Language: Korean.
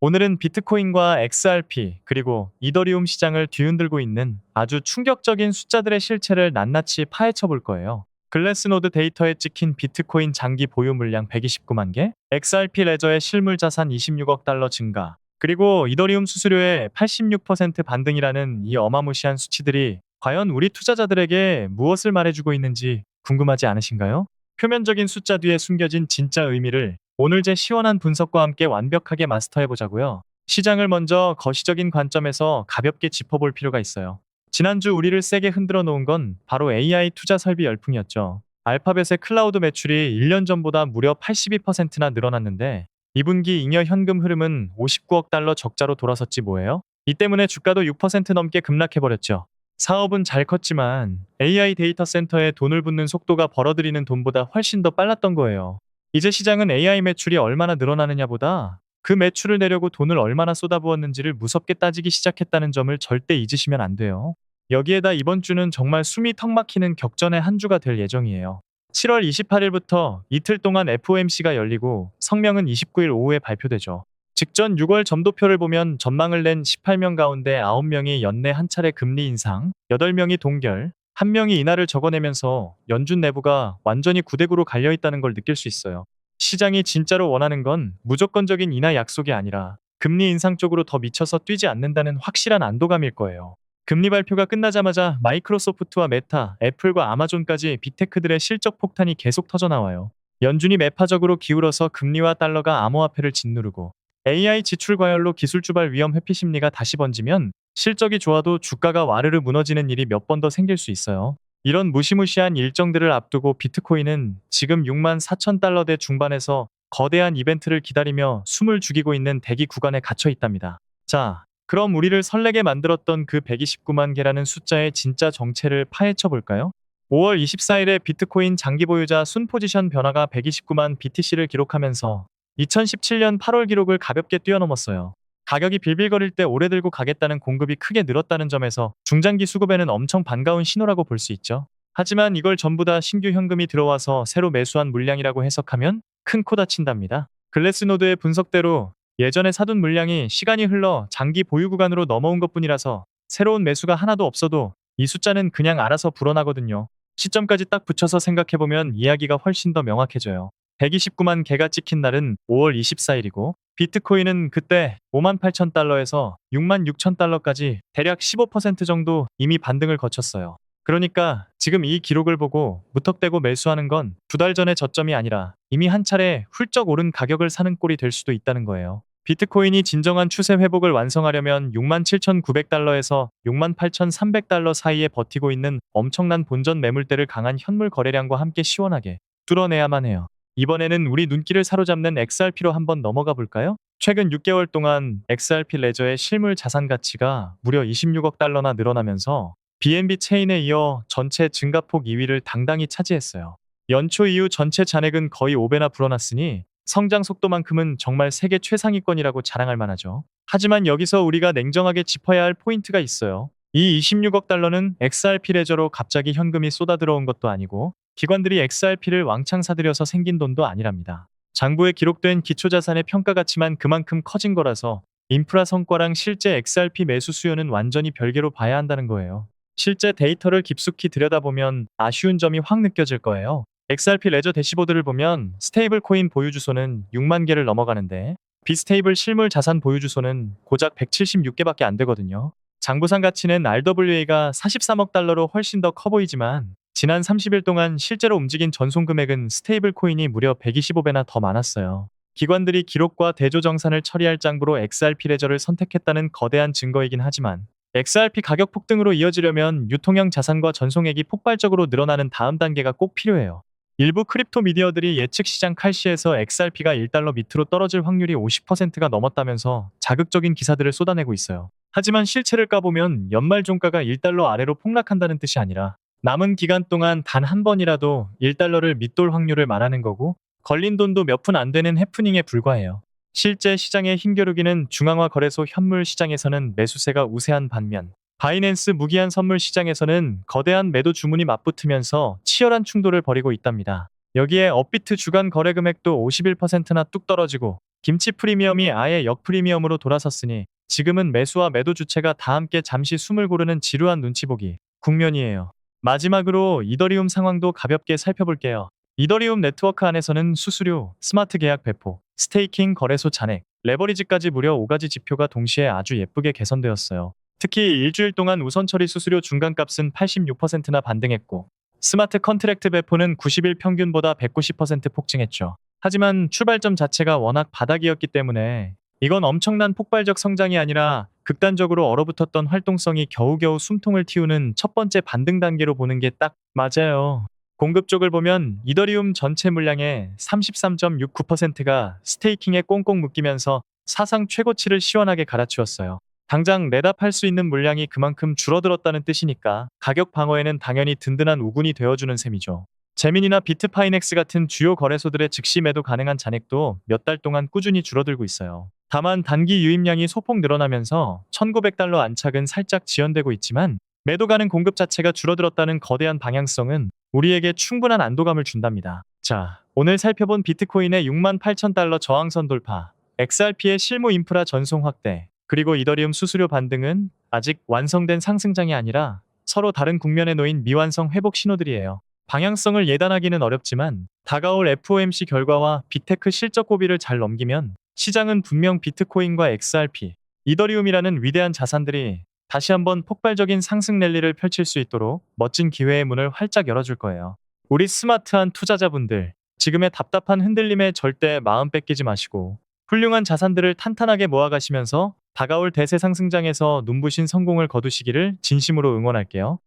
오늘은 비트코인과 XRP 그리고 이더리움 시장을 뒤흔들고 있는 아주 충격적인 숫자들의 실체를 낱낱이 파헤쳐 볼 거예요. 글래스노드 데이터에 찍힌 비트코인 장기 보유 물량 129만 개, XRP 레저의 실물 자산 26억 달러 증가, 그리고 이더리움 수수료의 86% 반등이라는 이 어마무시한 수치들이 과연 우리 투자자들에게 무엇을 말해주고 있는지 궁금하지 않으신가요? 표면적인 숫자 뒤에 숨겨진 진짜 의미를 오늘 제 시원한 분석과 함께 완벽하게 마스터해보자고요. 시장을 먼저 거시적인 관점에서 가볍게 짚어볼 필요가 있어요. 지난주 우리를 세게 흔들어 놓은 건 바로 AI 투자 설비 열풍이었죠. 알파벳의 클라우드 매출이 1년 전보다 무려 82%나 늘어났는데 2분기 잉여 현금 흐름은 59억 달러 적자로 돌아섰지 뭐예요? 이 때문에 주가도 6% 넘게 급락해버렸죠. 사업은 잘 컸지만 AI 데이터 센터에 돈을 붓는 속도가 벌어들이는 돈보다 훨씬 더 빨랐던 거예요. 이제 시장은 AI 매출이 얼마나 늘어나느냐보다 그 매출을 내려고 돈을 얼마나 쏟아부었는지를 무섭게 따지기 시작했다는 점을 절대 잊으시면 안 돼요. 여기에다 이번 주는 정말 숨이 턱 막히는 격전의 한 주가 될 예정이에요. 7월 28일부터 이틀 동안 FOMC가 열리고 성명은 29일 오후에 발표되죠. 직전 6월 점도표를 보면 전망을 낸 18명 가운데 9명이 연내 한 차례 금리 인상, 8명이 동결, 1명이 인하를 적어내면서 연준 내부가 완전히 구대구로 갈려있다는 걸 느낄 수 있어요. 시장이 진짜로 원하는 건 무조건적인 인하 약속이 아니라 금리 인상 쪽으로 더 미쳐서 뛰지 않는다는 확실한 안도감일 거예요. 금리 발표가 끝나자마자 마이크로소프트와 메타, 애플과 아마존까지 빅테크들의 실적 폭탄이 계속 터져나와요. 연준이 매파적으로 기울어서 금리와 달러가 암호화폐를 짓누르고 AI 지출 과열로 기술 주발 위험 회피 심리가 다시 번지면 실적이 좋아도 주가가 와르르 무너지는 일이 몇 번 더 생길 수 있어요. 이런 무시무시한 일정들을 앞두고 비트코인은 지금 6만 4천 달러대 중반에서 거대한 이벤트를 기다리며 숨을 죽이고 있는 대기 구간에 갇혀 있답니다. 자, 그럼 우리를 설레게 만들었던 그 129만 개라는 숫자의 진짜 정체를 파헤쳐 볼까요? 5월 24일에 비트코인 장기 보유자 순 포지션 변화가 129만 BTC를 기록하면서 2017년 8월 기록을 가볍게 뛰어넘었어요. 가격이 빌빌거릴 때 오래 들고 가겠다는 공급이 크게 늘었다는 점에서 중장기 수급에는 엄청 반가운 신호라고 볼 수 있죠. 하지만 이걸 전부 다 신규 현금이 들어와서 새로 매수한 물량이라고 해석하면 큰 코 다친답니다. 글래스노드의 분석대로 예전에 사둔 물량이 시간이 흘러 장기 보유 구간으로 넘어온 것뿐이라서 새로운 매수가 하나도 없어도 이 숫자는 그냥 알아서 불어나거든요. 시점까지 딱 붙여서 생각해보면 이야기가 훨씬 더 명확해져요. 129만 개가 찍힌 날은 5월 24일이고 비트코인은 그때 5만 8천 달러에서 6만 6천 달러까지 대략 15% 정도 이미 반등을 거쳤어요. 그러니까 지금 이 기록을 보고 무턱대고 매수하는 건 2달 전의 저점이 아니라 이미 한 차례 훌쩍 오른 가격을 사는 꼴이 될 수도 있다는 거예요. 비트코인이 진정한 추세 회복을 완성하려면 6만 7,900달러에서 6만 8,300달러 사이에 버티고 있는 엄청난 본전 매물대를 강한 현물 거래량과 함께 시원하게 뚫어내야만 해요. 이번에는 우리 눈길을 사로잡는 XRP로 한번 넘어가 볼까요? 최근 6개월 동안 XRP 레저의 실물 자산 가치가 무려 26억 달러나 늘어나면서 BNB 체인에 이어 전체 증가폭 2위를 당당히 차지했어요. 연초 이후 전체 잔액은 거의 5배나 불어났으니 성장 속도만큼은 정말 세계 최상위권이라고 자랑할 만하죠. 하지만 여기서 우리가 냉정하게 짚어야 할 포인트가 있어요. 이 26억 달러는 XRP 레저로 갑자기 현금이 쏟아 들어온 것도 아니고 기관들이 XRP를 왕창 사들여서 생긴 돈도 아니랍니다. 장부에 기록된 기초자산의 평가 가치만 그만큼 커진 거라서 인프라 성과랑 실제 XRP 매수 수요는 완전히 별개로 봐야 한다는 거예요. 실제 데이터를 깊숙이 들여다보면 아쉬운 점이 확 느껴질 거예요. XRP 레저 대시보드를 보면 스테이블 코인 보유 주소는 6만 개를 넘어가는데 비스테이블 실물 자산 보유 주소는 고작 176개밖에 안 되거든요. 장부상 가치는 RWA가 43억 달러로 훨씬 더 커 보이지만 지난 30일 동안 실제로 움직인 전송 금액은 스테이블 코인이 무려 125배나 더 많았어요. 기관들이 기록과 대조정산을 처리할 장부로 XRP 레저를 선택했다는 거대한 증거이긴 하지만 XRP 가격 폭등으로 이어지려면 유통형 자산과 전송액이 폭발적으로 늘어나는 다음 단계가 꼭 필요해요. 일부 크립토 미디어들이 예측 시장 칼시에서 XRP가 1달러 밑으로 떨어질 확률이 50%가 넘었다면서 자극적인 기사들을 쏟아내고 있어요. 하지만 실체를 까보면 연말 종가가 1달러 아래로 폭락한다는 뜻이 아니라 남은 기간 동안 단 한 번이라도 1달러를 밑돌 확률을 말하는 거고 걸린 돈도 몇 푼 안 되는 해프닝에 불과해요. 실제 시장의 힘겨루기는 중앙화 거래소 현물 시장에서는 매수세가 우세한 반면 바이낸스 무기한 선물 시장에서는 거대한 매도 주문이 맞붙으면서 치열한 충돌을 벌이고 있답니다. 여기에 업비트 주간 거래 금액도 51%나 뚝 떨어지고 김치 프리미엄이 아예 역프리미엄으로 돌아섰으니 지금은 매수와 매도 주체가 다 함께 잠시 숨을 고르는 지루한 눈치 보기 국면이에요. 마지막으로 이더리움 상황도 가볍게 살펴볼게요. 이더리움 네트워크 안에서는 수수료, 스마트 계약 배포, 스테이킹 거래소 잔액, 레버리지까지 무려 5가지 지표가 동시에 아주 예쁘게 개선되었어요. 특히 일주일 동안 우선 처리 수수료 중간값은 86%나 반등했고 스마트 컨트랙트 배포는 90일 평균보다 190% 폭증했죠. 하지만 출발점 자체가 워낙 바닥이었기 때문에 이건 엄청난 폭발적 성장이 아니라 극단적으로 얼어붙었던 활동성이 겨우겨우 숨통을 틔우는 첫 번째 반등 단계로 보는 게 딱 맞아요. 공급 쪽을 보면 이더리움 전체 물량의 33.69%가 스테이킹에 꽁꽁 묶이면서 사상 최고치를 시원하게 갈아치웠어요. 당장 내다팔 수 있는 물량이 그만큼 줄어들었다는 뜻이니까 가격 방어에는 당연히 든든한 우군이 되어주는 셈이죠. 제민이나 비트파이넥스 같은 주요 거래소들의 즉시 매도 가능한 잔액도 몇 달 동안 꾸준히 줄어들고 있어요. 다만 단기 유입량이 소폭 늘어나면서 1900달러 안착은 살짝 지연되고 있지만 매도 가능 공급 자체가 줄어들었다는 거대한 방향성은 우리에게 충분한 안도감을 준답니다. 자, 오늘 살펴본 비트코인의 68,000달러 저항선 돌파, XRP의 실무 인프라 전송 확대, 그리고 이더리움 수수료 반등은 아직 완성된 상승장이 아니라 서로 다른 국면에 놓인 미완성 회복 신호들이에요. 방향성을 예단하기는 어렵지만 다가올 FOMC 결과와 빅테크 실적 고비를 잘 넘기면 시장은 분명 비트코인과 XRP, 이더리움이라는 위대한 자산들이 다시 한번 폭발적인 상승 랠리를 펼칠 수 있도록 멋진 기회의 문을 활짝 열어줄 거예요. 우리 스마트한 투자자분들, 지금의 답답한 흔들림에 절대 마음 뺏기지 마시고 훌륭한 자산들을 탄탄하게 모아가시면서 다가올 대세 상승장에서 눈부신 성공을 거두시기를 진심으로 응원할게요.